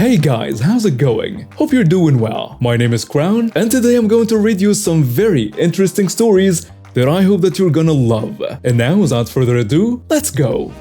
Hey guys, how's it going? Hope you're doing well. My name is Crown, and today I'm going to read you some very interesting stories that I hope that you're gonna love. And now, without further ado, let's go!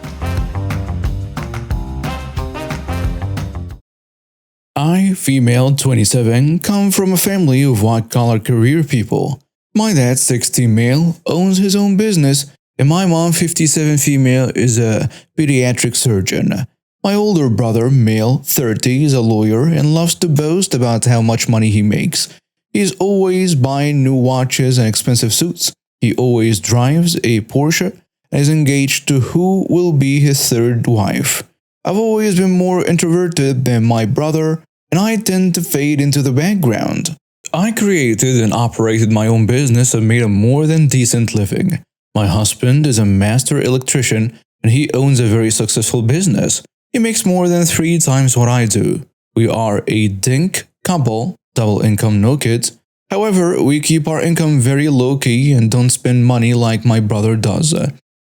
I, female 27, come from a family of white-collar career people. My dad, 60 male, owns his own business, and my mom, 57 female, is a pediatric surgeon. My older brother, male, 30, is a lawyer and loves to boast about how much money he makes. He's always buying new watches and expensive suits. He always drives a Porsche and is engaged to who will be his third wife. I've always been more introverted than my brother, and I tend to fade into the background. I created and operated my own business and made a more than decent living. My husband is a master electrician and he owns a very successful business. He makes more than 3 times what I do. We are a dink couple, double income, no kids. However, we keep our income very low-key and don't spend money like my brother does.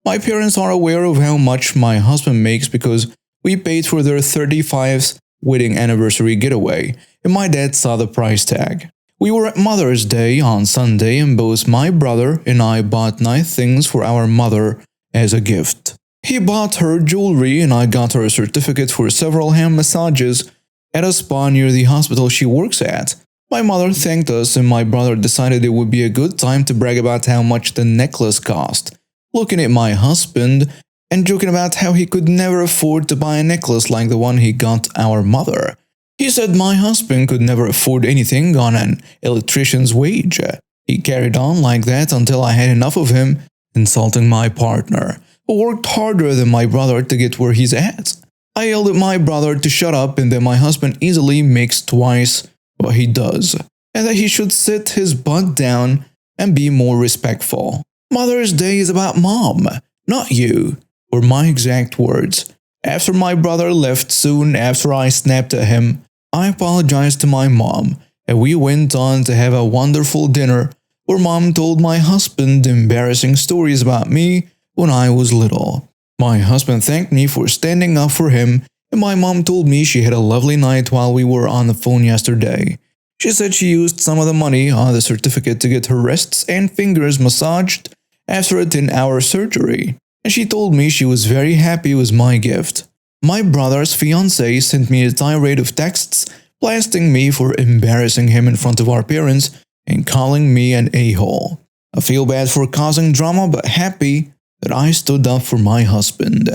My parents are aware of how much my husband makes because we paid for their 35th wedding anniversary getaway, and my dad saw the price tag. We were at Mother's Day on Sunday, and both my brother and I bought nice things for our mother as a gift. He bought her jewelry and I got her a certificate for several hand massages at a spa near the hospital she works at. My mother thanked us and my brother decided it would be a good time to brag about how much the necklace cost, looking at my husband and joking about how he could never afford to buy a necklace like the one he got our mother. He said my husband could never afford anything on an electrician's wage. He carried on like that until I had enough of him insulting my partner, who worked harder than my brother to get where he's at. I yelled at my brother to shut up and that my husband easily makes twice what he does, and that he should sit his butt down and be more respectful. Mother's Day is about mom, not you, were my exact words. After my brother left soon after I snapped at him, I apologized to my mom, and we went on to have a wonderful dinner where mom told my husband embarrassing stories about me when I was little. My husband thanked me for standing up for him, and my mom told me she had a lovely night while we were on the phone yesterday. She said she used some of the money on the certificate to get her wrists and fingers massaged after a 10-hour surgery, and she told me she was very happy with my gift. My brother's fiancée sent me a tirade of texts blasting me for embarrassing him in front of our parents and calling me an a-hole. I feel bad for causing drama but happy that I stood up for my husband.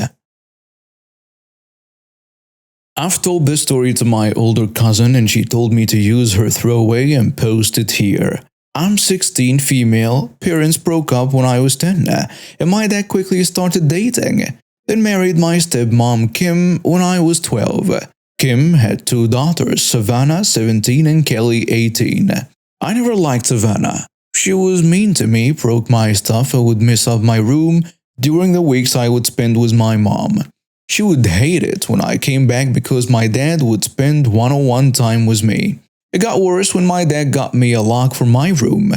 I've told this story to my older cousin and she told me to use her throwaway and post it here. I'm 16, female, parents broke up when I was 10, and my dad quickly started dating, then married my stepmom Kim when I was 12. Kim had 2 daughters, Savannah, 17, and Kelly, 18. I never liked Savannah. She was mean to me, broke my stuff, and would mess up my room during the weeks I would spend with my mom. She would hate it when I came back because my dad would spend one-on-one time with me. It got worse when my dad got me a lock for my room.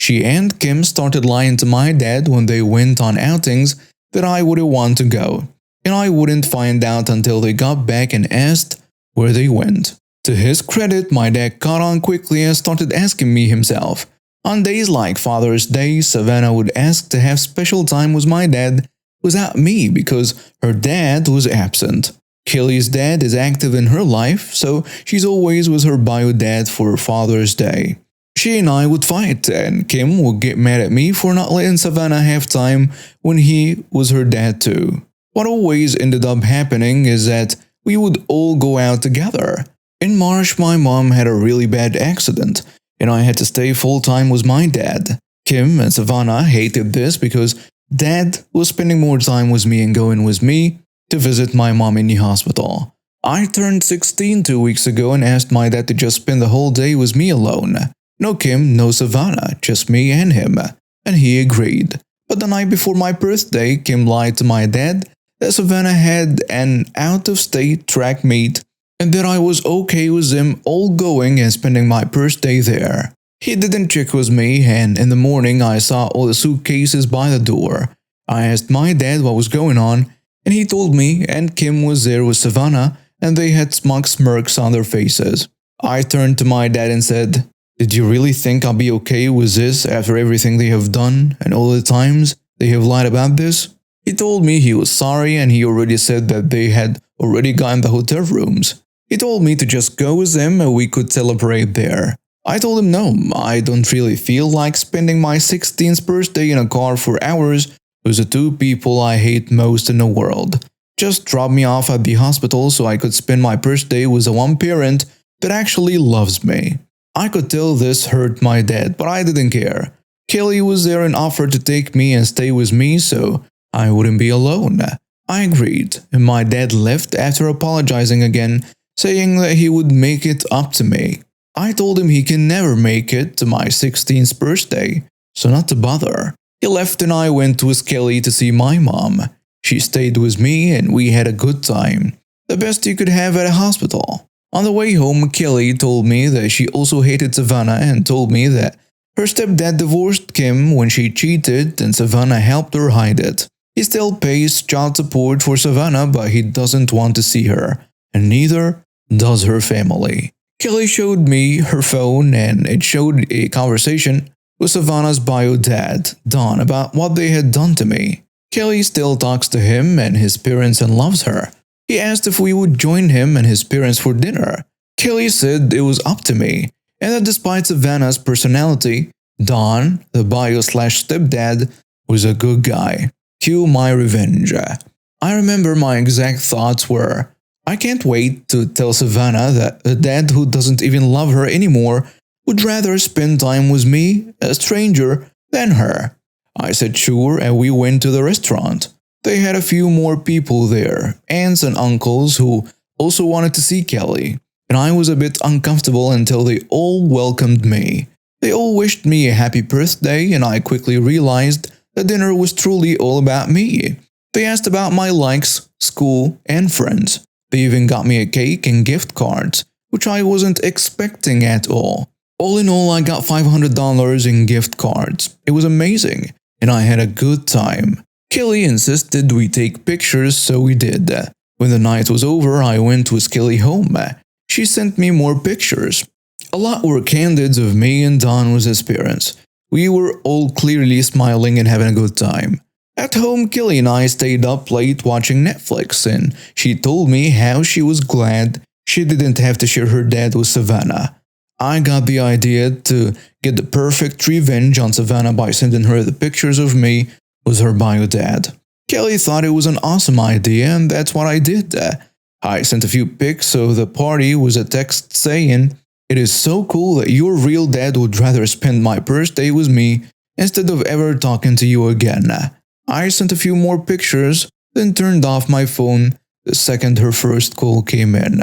She and Kim started lying to my dad when they went on outings that I wouldn't want to go, and I wouldn't find out until they got back and asked where they went. To his credit, my dad caught on quickly and started asking me himself. On days like Father's Day, Savannah would ask to have special time with my dad without me because her dad was absent. Kelly's dad is active in her life, so she's always with her bio dad for Father's Day. She and I would fight, and Kim would get mad at me for not letting Savannah have time when he was her dad too. What always ended up happening is that we would all go out together. In March, my mom had a really bad accident, and I had to stay full-time with my dad. Kim and Savannah hated this because Dad was spending more time with me and going with me to visit my mom in the hospital. I turned 16 2 weeks ago and asked my dad to just spend the whole day with me alone. No Kim, no Savannah, just me and him. And he agreed. But the night before my birthday, Kim lied to my dad that Savannah had an out-of-state track meet and that I was okay with them all going and spending my birthday there. He didn't check with me, and in the morning I saw all the suitcases by the door. I asked my dad what was going on, and he told me, and Kim was there with Savannah, and they had smug smirks on their faces. I turned to my dad and said, "Did you really think I'll be okay with this after everything they have done and all the times they have lied about this?" He told me he was sorry and he already said that they had already gotten the hotel rooms. He told me to just go with him and we could celebrate there. I told him no, I don't really feel like spending my 16th birthday in a car for hours with the two people I hate most in the world. Just drop me off at the hospital so I could spend my birthday with the one parent that actually loves me. I could tell this hurt my dad, but I didn't care. Kelly was there and offered to take me and stay with me so I wouldn't be alone. I agreed, and my dad left after apologizing again, saying that he would make it up to me. I told him he can never make it to my 16th birthday, so not to bother. He left and I went with Kelly to see my mom. She stayed with me and we had a good time. The best you could have at a hospital. On the way home, Kelly told me that she also hated Savannah and told me that her stepdad divorced Kim when she cheated and Savannah helped her hide it. He still pays child support for Savannah, but he doesn't want to see her, and neither does her family. Kelly showed me her phone and it showed a conversation with Savannah's bio dad, Don, about what they had done to me. Kelly still talks to him and his parents and loves her. He asked if we would join him and his parents for dinner. Kelly said it was up to me, and that despite Savannah's personality, Don, the bio/stepdad, was a good guy. Cue my revenge. I remember my exact thoughts were, I can't wait to tell Savannah that a dad who doesn't even love her anymore would rather spend time with me, a stranger, than her. I said sure and we went to the restaurant. They had a few more people there, aunts and uncles who also wanted to see Kelly, and I was a bit uncomfortable until they all welcomed me. They all wished me a happy birthday and I quickly realized the dinner was truly all about me. They asked about my likes, school, and friends. They even got me a cake and gift cards, which I wasn't expecting at all. All in all, I got $500 in gift cards. It was amazing, and I had a good time. Kelly insisted we take pictures, so we did. When the night was over, I went with Kelly home. She sent me more pictures. A lot were candids of me and Don with his parents. We were all clearly smiling and having a good time. At home, Kelly and I stayed up late watching Netflix, and she told me how she was glad she didn't have to share her dad with Savannah. I got the idea to get the perfect revenge on Savannah by sending her the pictures of me with her bio dad. Kelly thought it was an awesome idea, and that's what I did. I sent a few pics of the party with a text saying, "It is so cool that your real dad would rather spend my birthday with me instead of ever talking to you again." I sent a few more pictures, then turned off my phone the second her first call came in.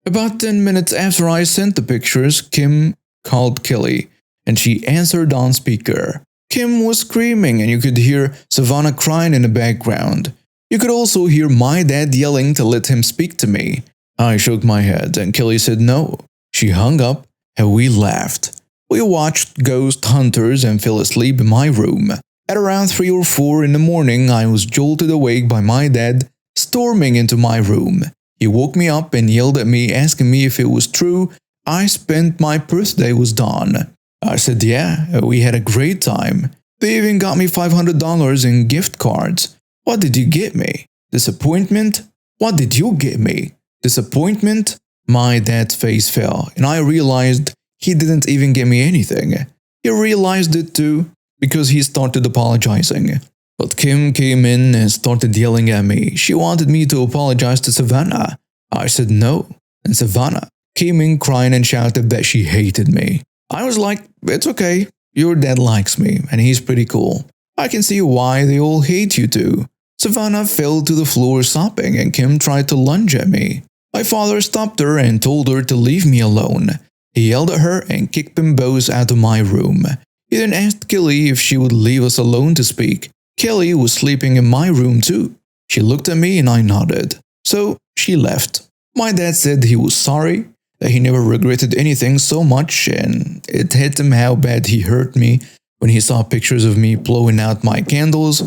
About 10 minutes after I sent the pictures, Kim called Kelly, and she answered on speaker. Kim was screaming and you could hear Savannah crying in the background. You could also hear my dad yelling to let him speak to me. I shook my head and Kelly said no. She hung up and we laughed. We watched Ghost Hunters and fell asleep in my room. At around 3 or 4 in the morning, I was jolted awake by my dad storming into my room. He woke me up and yelled at me, asking me if it was true I spent my birthday with Don. I said yeah, we had a great time. They even got me $500 in gift cards. What did you get me? Disappointment? What did you get me? Disappointment? My dad's face fell, and I realized he didn't even get me anything. He realized it too, because he started apologizing. But Kim came in and started yelling at me. She wanted me to apologize to Savannah. I said no, and Savannah came in crying and shouted that she hated me. I was like, it's okay, your dad likes me, and he's pretty cool. I can see why they all hate you too. Savannah fell to the floor sobbing, and Kim tried to lunge at me. My father stopped her and told her to leave me alone. He yelled at her and kicked them both out of my room. He then asked Kelly if she would leave us alone to speak. Kelly was sleeping in my room too. She looked at me and I nodded. So she left. My dad said he was sorry, that he never regretted anything so much, and it hit him how bad he hurt me when he saw pictures of me blowing out my candles.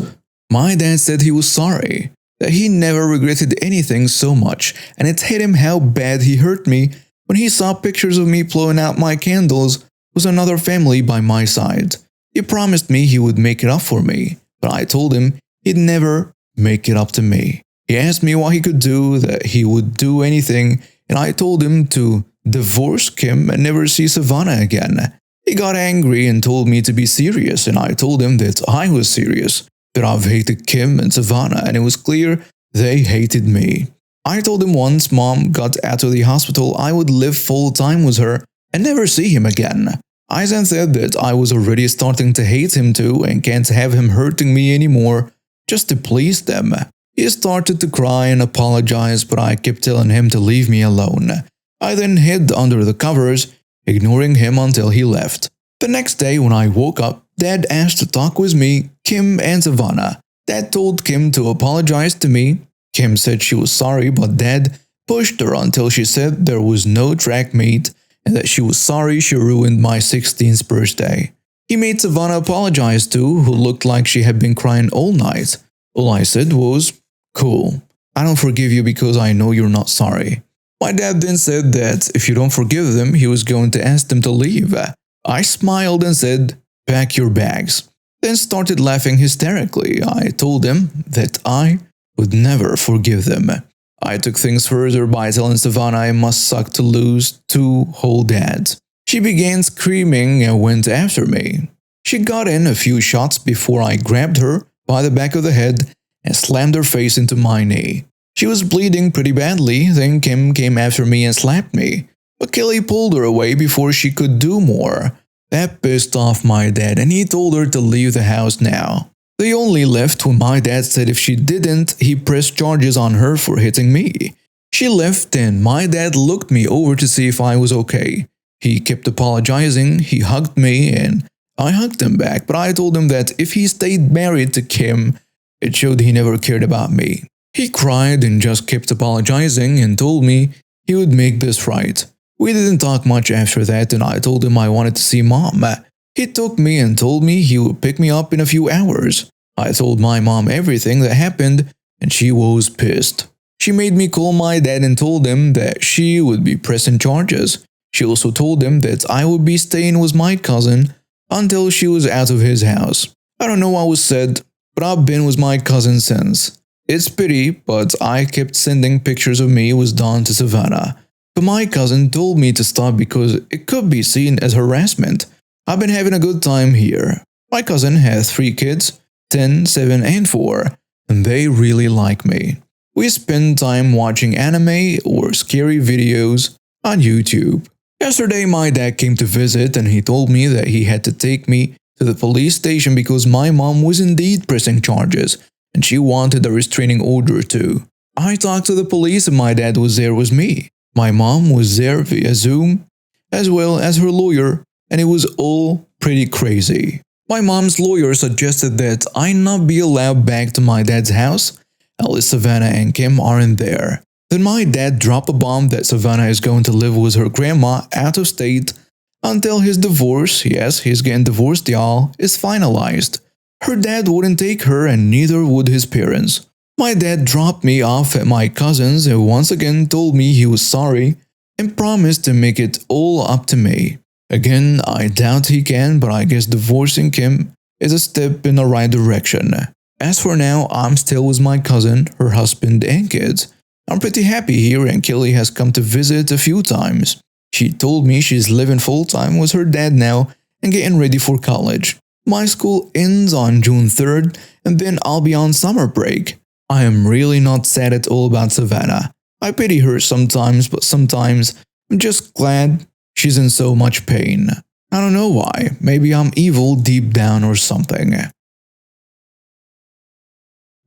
My dad said he was sorry. that he never regretted anything so much, and it hit him how bad he hurt me when he saw pictures of me blowing out my candles with another family by my side. He promised me he would make it up for me, but I told him he'd never make it up to me. He asked me what he could do, that he would do anything, and I told him to divorce Kim and never see Savannah again. He got angry and told me to be serious, and I told him that I was serious, that I've hated Kim and Savannah, and it was clear they hated me. I told him once Mom got out of the hospital, I would live full time with her and never see him again. I then said that I was already starting to hate him too and can't have him hurting me anymore just to please them. He started to cry and apologize, but I kept telling him to leave me alone. I then hid under the covers, ignoring him until he left. The next day when I woke up, Dad asked to talk with me, Kim and Savannah. Dad told Kim to apologize to me. Kim said she was sorry, but Dad pushed her until she said there was no track meet and that she was sorry she ruined my 16th birthday. He made Savannah apologize too, who looked like she had been crying all night. All I said was, "Cool, I don't forgive you because I know you're not sorry." My dad then said that if you don't forgive them, he was going to ask them to leave. I smiled and said, "Pack your bags." Then started laughing hysterically. I told him that I would never forgive them. I took things further by telling Savannah I must suck to lose 2 whole dads. She began screaming and went after me. She got in a few shots before I grabbed her by the back of the head and slammed her face into my knee. She was bleeding pretty badly, then Kim came after me and slapped me. But Kelly pulled her away before she could do more. That pissed off my dad and he told her to leave the house now. They only left when my dad said if she didn't, he pressed charges on her for hitting me. She left and my dad looked me over to see if I was okay. He kept apologizing, he hugged me and I hugged him back, but I told him that if he stayed married to Kim, it showed he never cared about me. He cried and just kept apologizing and told me he would make this right. We didn't talk much after that and I told him I wanted to see Mom. He took me and told me he would pick me up in a few hours. I told my mom everything that happened and she was pissed. She made me call my dad and told him that she would be pressing charges. She also told him that I would be staying with my cousin until she was out of his house. I don't know what was said, but I've been with my cousin since. It's pity, but I kept sending pictures of me with Dawn to Savannah. But my cousin told me to stop because it could be seen as harassment. I've been having a good time here. My cousin has 3 kids, 10, 7, and 4, and they really like me. We spend time watching anime or scary videos on YouTube. Yesterday my dad came to visit and he told me that he had to take me to the police station because my mom was indeed pressing charges and she wanted a restraining order too. I talked to the police and my dad was there with me. My mom was there via Zoom, as well as her lawyer, and it was all pretty crazy. My mom's lawyer suggested that I not be allowed back to my dad's house unless Savannah and Kim aren't there. Then my dad dropped a bomb that Savannah is going to live with her grandma out of state until his divorce, yes, he's getting divorced y'all, is finalized. Her dad wouldn't take her and neither would his parents. My dad dropped me off at my cousin's and once again told me he was sorry and promised to make it all up to me. Again, I doubt he can, but I guess divorcing Kim is a step in the right direction. As for now, I'm still with my cousin, her husband and kids. I'm pretty happy here and Kelly has come to visit a few times. She told me she's living full-time with her dad now and getting ready for college. My school ends on June 3rd and then I'll be on summer break. I am really not sad at all about Savannah. I pity her sometimes, but sometimes I'm just glad she's in so much pain. I don't know why. Maybe I'm evil deep down or something.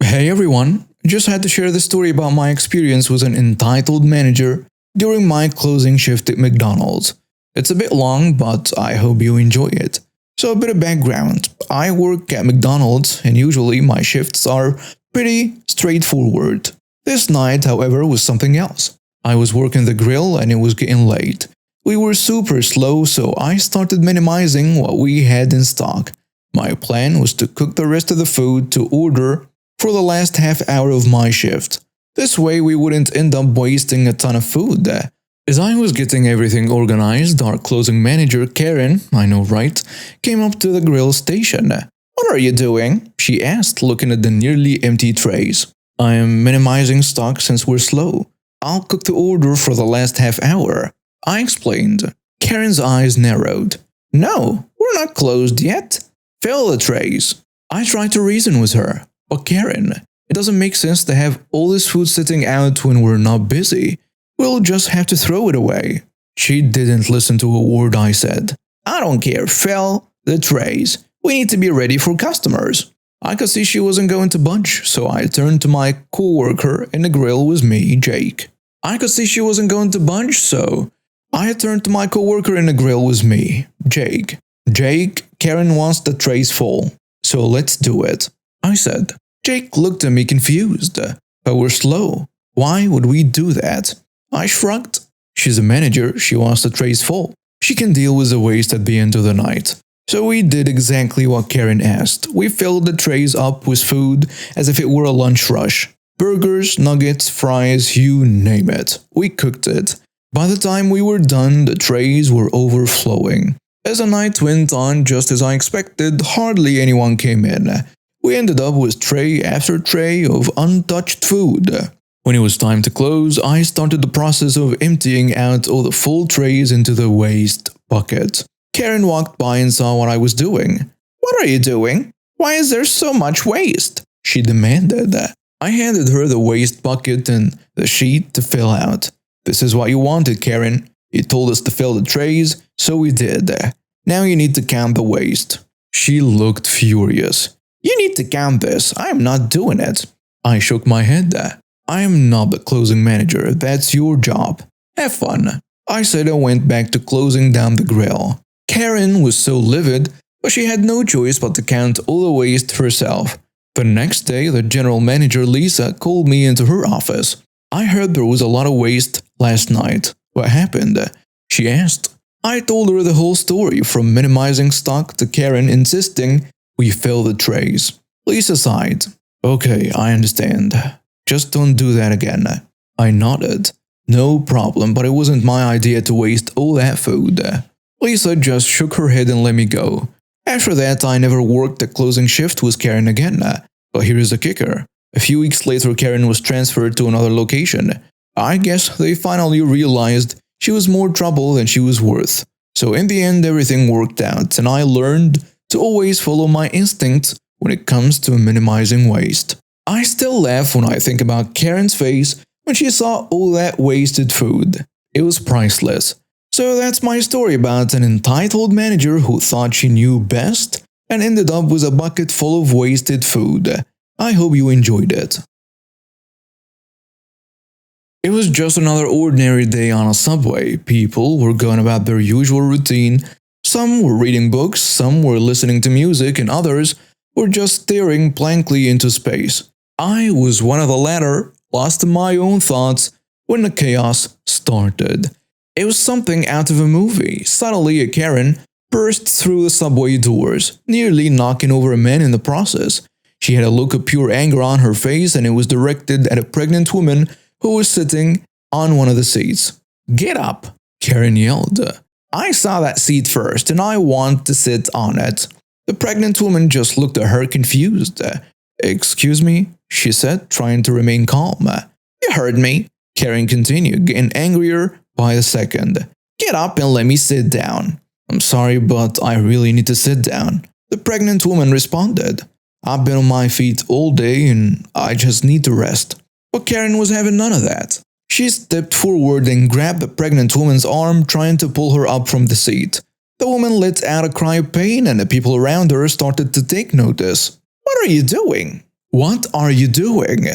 Hey everyone, just had to share the story about my experience with an entitled manager during my closing shift at McDonald's. It's a bit long, but I hope you enjoy it. So a bit of background. I work at McDonald's and usually my shifts are pretty straightforward. This night, however, was something else. I was working the grill and it was getting late. We were super slow, so I started minimizing what we had in stock. My plan was to cook the rest of the food to order for the last half hour of my shift. This way we wouldn't end up wasting a ton of food. As I was getting everything organized, our closing manager, Karen, I know right, came up to the grill station. "What are you doing?" she asked, looking at the nearly empty trays. "I am minimizing stock since we're slow. I'll cook the order for the last half hour," I explained. Karen's eyes narrowed. "No, we're not closed yet. Fill the trays." I tried to reason with her. "But Karen, it doesn't make sense to have all this food sitting out when we're not busy. We'll just have to throw it away." She didn't listen to a word I said. "I don't care, fill the trays. We need to be ready for customers." I could see she wasn't going to budge, so I turned to my co-worker in the grill with me, Jake. "Jake, Karen wants the trays full, so let's do it," I said. Jake looked at me confused. "But we're slow. Why would we do that?" I shrugged. "She's a manager, she wants the trays full. She can deal with the waste at the end of the night." So we did exactly what Karen asked. We filled the trays up with food as if it were a lunch rush. Burgers, nuggets, fries, you name it. We cooked it. By the time we were done, the trays were overflowing. As the night went on, just as I expected, hardly anyone came in. We ended up with tray after tray of untouched food. When it was time to close, I started the process of emptying out all the full trays into the waste bucket. Karen walked by and saw what I was doing. "What are you doing? Why is there so much waste?" she demanded. I handed her the waste bucket and the sheet to fill out. "This is what you wanted, Karen. You told us to fill the trays, so we did. Now you need to count the waste." She looked furious. "You need to count this. I am not doing it." I shook my head. "I am not the closing manager. That's your job. Have fun." I said and went back to closing down the grill. Karen was so livid, but she had no choice but to count all the waste herself. The next day, the general manager, Lisa, called me into her office. "I heard there was a lot of waste last night. What happened?" she asked. I told her the whole story, from minimizing stock to Karen insisting we fill the trays. Lisa sighed. "Okay, I understand. Just don't do that again." I nodded. "No problem, but it wasn't my idea to waste all that food." Lisa just shook her head and let me go. After that, I never worked the closing shift with Karen again. But here is the kicker. A few weeks later, Karen was transferred to another location. I guess they finally realized she was more trouble than she was worth. So in the end, everything worked out, and I learned to always follow my instincts when it comes to minimizing waste. I still laugh when I think about Karen's face when she saw all that wasted food. It was priceless. So that's my story about an entitled manager who thought she knew best and ended up with a bucket full of wasted food. I hope you enjoyed it. It was just another ordinary day on a subway. People were going about their usual routine. Some were reading books, some were listening to music, and others were just staring blankly into space. I was one of the latter, lost in my own thoughts when the chaos started. It was something out of a movie. Suddenly, a Karen burst through the subway doors, nearly knocking over a man in the process. She had a look of pure anger on her face, and it was directed at a pregnant woman who was sitting on one of the seats. "Get up!" Karen yelled. "I saw that seat first, and I want to sit on it." The pregnant woman just looked at her confused. "Excuse me?" she said, trying to remain calm. "You heard me," Karen continued, getting angrier by the second. "Get up and let me sit down." "I'm sorry, but I really need to sit down," the pregnant woman responded. "I've been on my feet all day and I just need to rest." But Karen was having none of that. She stepped forward and grabbed the pregnant woman's arm, trying to pull her up from the seat. The woman let out a cry of pain, and the people around her started to take notice. "What are you doing? What are you doing?"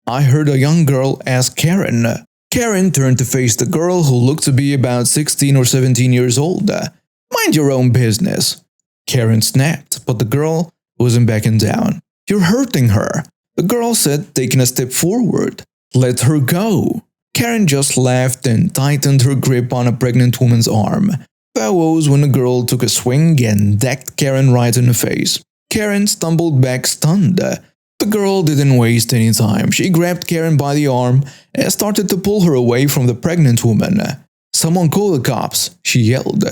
I heard a young girl ask Karen. Karen turned to face the girl, who looked to be about 16 or 17 years old. "Mind your own business." Karen snapped, but the girl wasn't backing down. "You're hurting her," the girl said, taking a step forward. "Let her go." Karen just laughed and tightened her grip on a pregnant woman's arm. That was when the girl took a swing and decked Karen right in the face. Karen stumbled back stunned. The The girl didn't waste any time. She grabbed Karen by the arm and started to pull her away from the pregnant woman. "Someone call the cops," she yelled.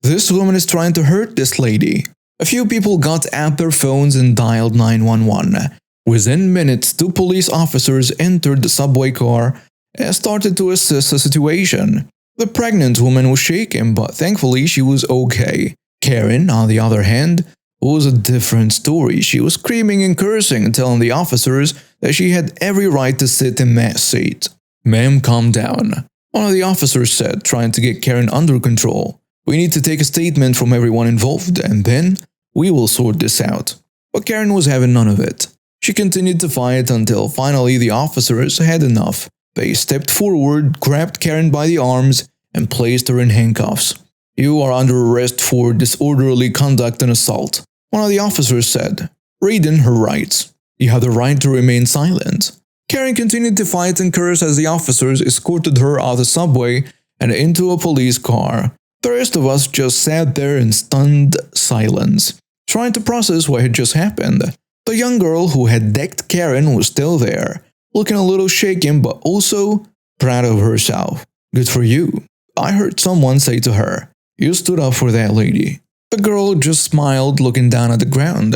"This woman is trying to hurt this lady." A few people got out their phones and dialed 911. Within minutes, two police officers entered the subway car and started to assess the situation. The pregnant woman was shaken, but thankfully she was okay. Karen, on the other hand, was a different story. She was screaming and cursing and telling the officers that she had every right to sit in that seat. "Ma'am, calm down," one of the officers said, trying to get Karen under control. "We need to take a statement from everyone involved, and then we will sort this out." But Karen was having none of it. She continued to fight until finally the officers had enough. They stepped forward, grabbed Karen by the arms, and placed her in handcuffs. "You are under arrest for disorderly conduct and assault," one of the officers said, reading her rights. "You have the right to remain silent." Karen continued to fight and curse as the officers escorted her out of the subway and into a police car. The rest of us just sat there in stunned silence, trying to process what had just happened. The young girl who had decked Karen was still there, looking a little shaken but also proud of herself. "Good for you," I heard someone say to her. "You stood up for that lady." The girl just smiled, looking down at the ground.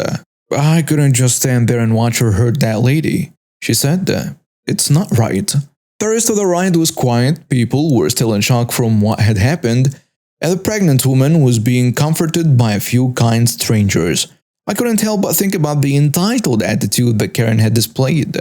"I couldn't just stand there and watch her hurt that lady," she said. "It's not right." The rest of the ride was quiet. People were still in shock from what had happened, and the pregnant woman was being comforted by a few kind strangers. I couldn't help but think about the entitled attitude that Karen had displayed.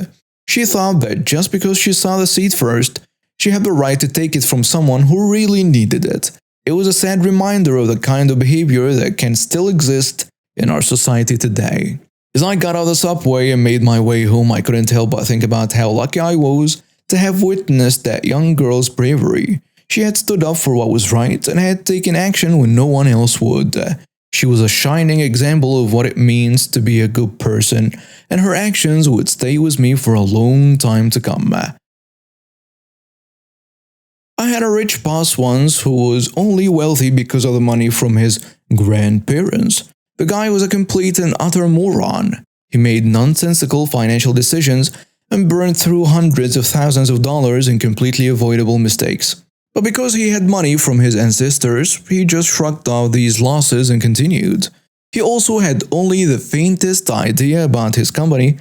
She thought that just because she saw the seat first, she had the right to take it from someone who really needed it. It was a sad reminder of the kind of behavior that can still exist in our society today. As I got out of the subway and made my way home, I couldn't help but think about how lucky I was to have witnessed that young girl's bravery. She had stood up for what was right and had taken action when no one else would. She was a shining example of what it means to be a good person, and her actions would stay with me for a long time to come. I had a rich boss once who was only wealthy because of the money from his grandparents. The guy was a complete and utter moron. He made nonsensical financial decisions and burned through hundreds of thousands of dollars in completely avoidable mistakes. But because he had money from his ancestors, he just shrugged off these losses and continued. He also had only the faintest idea about his company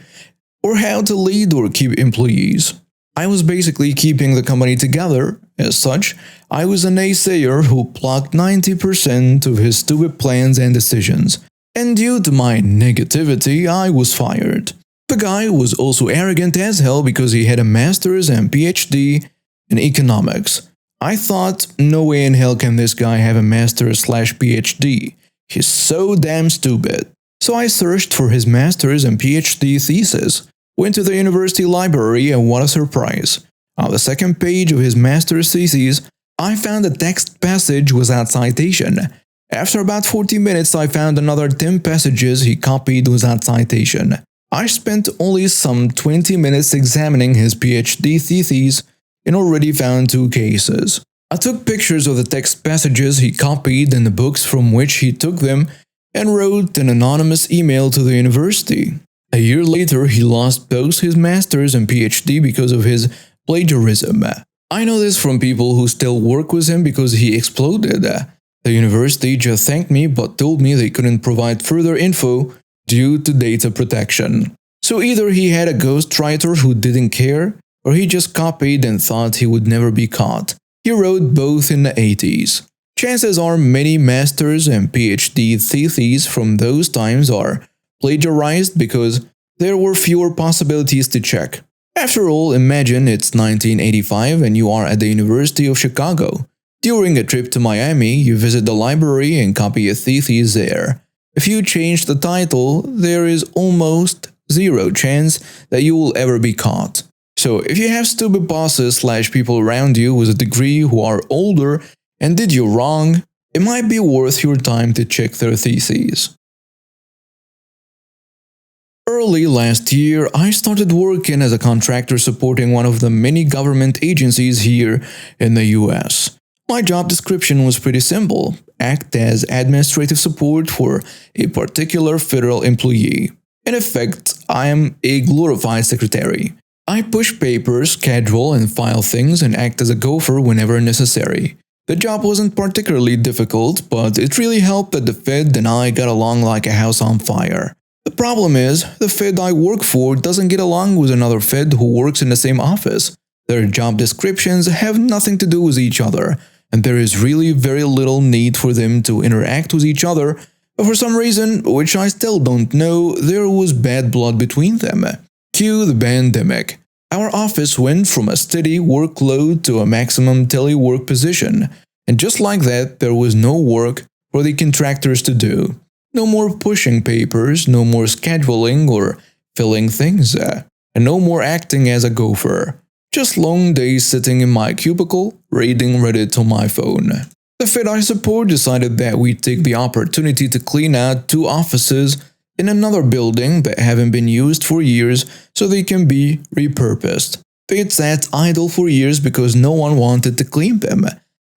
or how to lead or keep employees. I was basically keeping the company together. As such, I was a naysayer who plucked 90% of his stupid plans and decisions. And due to my negativity, I was fired. The guy was also arrogant as hell because he had a master's and PhD in economics. I thought, no way in hell can this guy have a master's/PhD. He's so damn stupid. So I searched for his master's and PhD thesis, went to the university library, and what a surprise. On the second page of his master's thesis, I found a text passage without citation. After about 40 minutes, I found another 10 passages he copied without citation. I spent only some 20 minutes examining his PhD thesis and already found 2 cases. I took pictures of the text passages he copied and the books from which he took them and wrote an anonymous email to the university. A year later, he lost both his master's and PhD because of his plagiarism. I know this from people who still work with him because he exploded. The university just thanked me but told me they couldn't provide further info due to data protection. So either he had a ghostwriter who didn't care, or he just copied and thought he would never be caught. He wrote both in the 80s. Chances are many master's and PhD theses from those times are plagiarized because there were fewer possibilities to check. After all, imagine it's 1985 and you are at the University of Chicago. During a trip to Miami, you visit the library and copy a thesis there. If you change the title, there is almost zero chance that you will ever be caught. So if you have stupid bosses/people around you with a degree who are older and did you wrong, it might be worth your time to check their theses. Early last year, I started working as a contractor supporting one of the many government agencies here in the US. My job description was pretty simple: act as administrative support for a particular federal employee. In effect, I am a glorified secretary. I push papers, schedule and file things, and act as a gopher whenever necessary. The job wasn't particularly difficult, but it really helped that the Fed and I got along like a house on fire. The problem is, the Fed I work for doesn't get along with another Fed who works in the same office. Their job descriptions have nothing to do with each other, and there is really very little need for them to interact with each other, but for some reason, which I still don't know, there was bad blood between them. Cue the pandemic. Our office went from a steady workload to a maximum telework position, and just like that, there was no work for the contractors to do. No more pushing papers, no more scheduling or filling things, and no more acting as a gopher. Just long days sitting in my cubicle, reading Reddit on my phone. The Fed I support decided that we'd take the opportunity to clean out 2 offices in another building that haven't been used for years so they can be repurposed. They'd sat idle for years because no one wanted to clean them.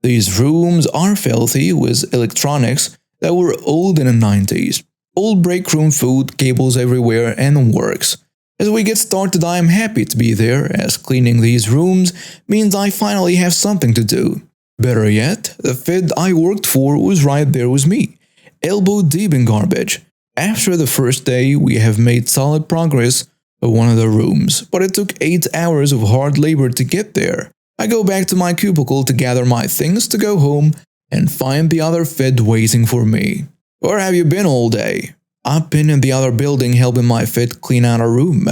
These rooms are filthy with electronics that were old in the 90s. Old break room food, cables everywhere, and works. As we get started, I am happy to be there, as cleaning these rooms means I finally have something to do. Better yet, the Fed I worked for was right there with me, elbow deep in garbage. After the first day, we have made solid progress of one of the rooms, but it took 8 hours of hard labor to get there. I go back to my cubicle to gather my things to go home and find the other Fed waiting for me. Where have you been all day? I've been in the other building helping my Fed clean out a room.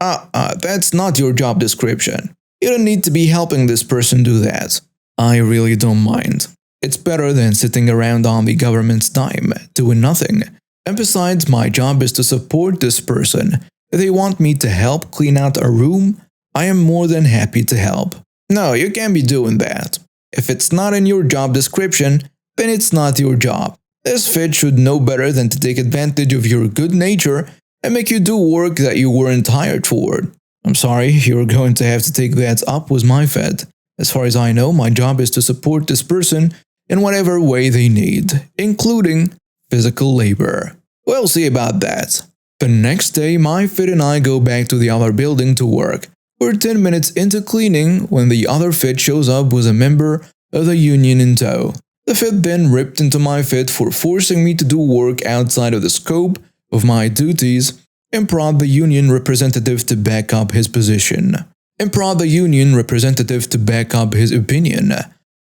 That's not your job description. You don't need to be helping this person do that. I really don't mind. It's better than sitting around on the government's dime, doing nothing. And besides, my job is to support this person. If they want me to help clean out a room, I am more than happy to help. No, you can't be doing that. If it's not in your job description, then it's not your job. This Fed should know better than to take advantage of your good nature and make you do work that you weren't hired for. I'm sorry, you're going to have to take that up with my Fed. As far as I know, my job is to support this person in whatever way they need, including physical labor. We'll see about that. The next day, my Fed and I go back to the other building to work. We're 10 minutes into cleaning when the other Fed shows up with a member of the union in tow. The Fed then ripped into my Fed for forcing me to do work outside of the scope of my duties and prodded the union representative to back up his position.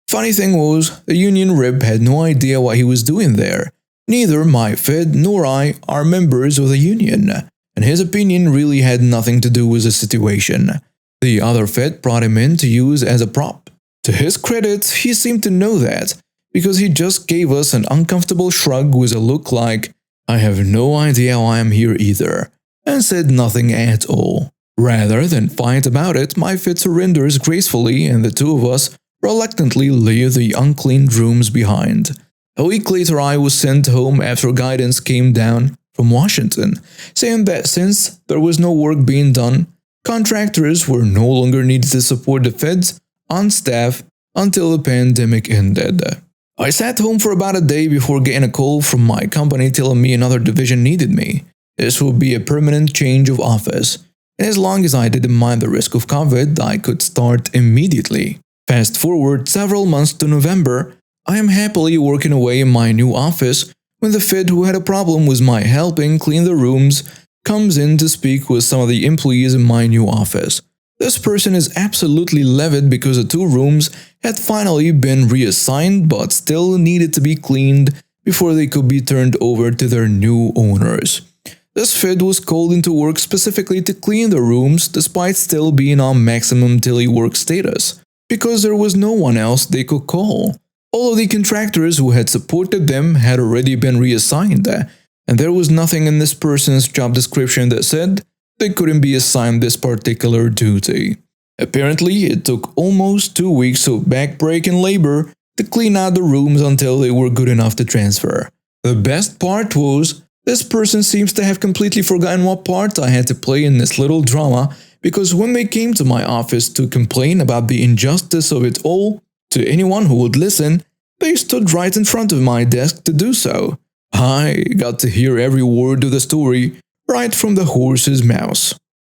Funny thing was, the union rep had no idea what he was doing there. Neither my Fed nor I are members of the union, and his opinion really had nothing to do with the situation. The other Fed brought him in to use as a prop. To his credit, he seemed to know that, because he just gave us an uncomfortable shrug with a look like, I have no idea why I'm here either, and said nothing at all. Rather than fight about it, my Fed surrenders gracefully and the 2 of us reluctantly leave the uncleaned rooms behind. A week later, I was sent home after guidance came down from Washington, saying that since there was no work being done, contractors were no longer needed to support the Feds on staff until the pandemic ended. I sat home for about a day before getting a call from my company telling me another division needed me. This would be a permanent change of office, and as long as I didn't mind the risk of COVID, I could start immediately. Fast forward several months to November, I am happily working away in my new office when the Fed who had a problem with my helping clean the rooms comes in to speak with some of the employees in my new office. This person is absolutely livid because the 2 rooms had finally been reassigned but still needed to be cleaned before they could be turned over to their new owners. This Fed was called into work specifically to clean the rooms despite still being on maximum telework status, because there was no one else they could call. All of the contractors who had supported them had already been reassigned, and there was nothing in this person's job description that said they couldn't be assigned this particular duty. Apparently, it took almost 2 weeks of backbreaking labor to clean out the rooms until they were good enough to transfer. The best part was, this person seems to have completely forgotten what part I had to play in this little drama, because when they came to my office to complain about the injustice of it all, to anyone who would listen, they stood right in front of my desk to do so. I got to hear every word of the story right from the horse's mouth.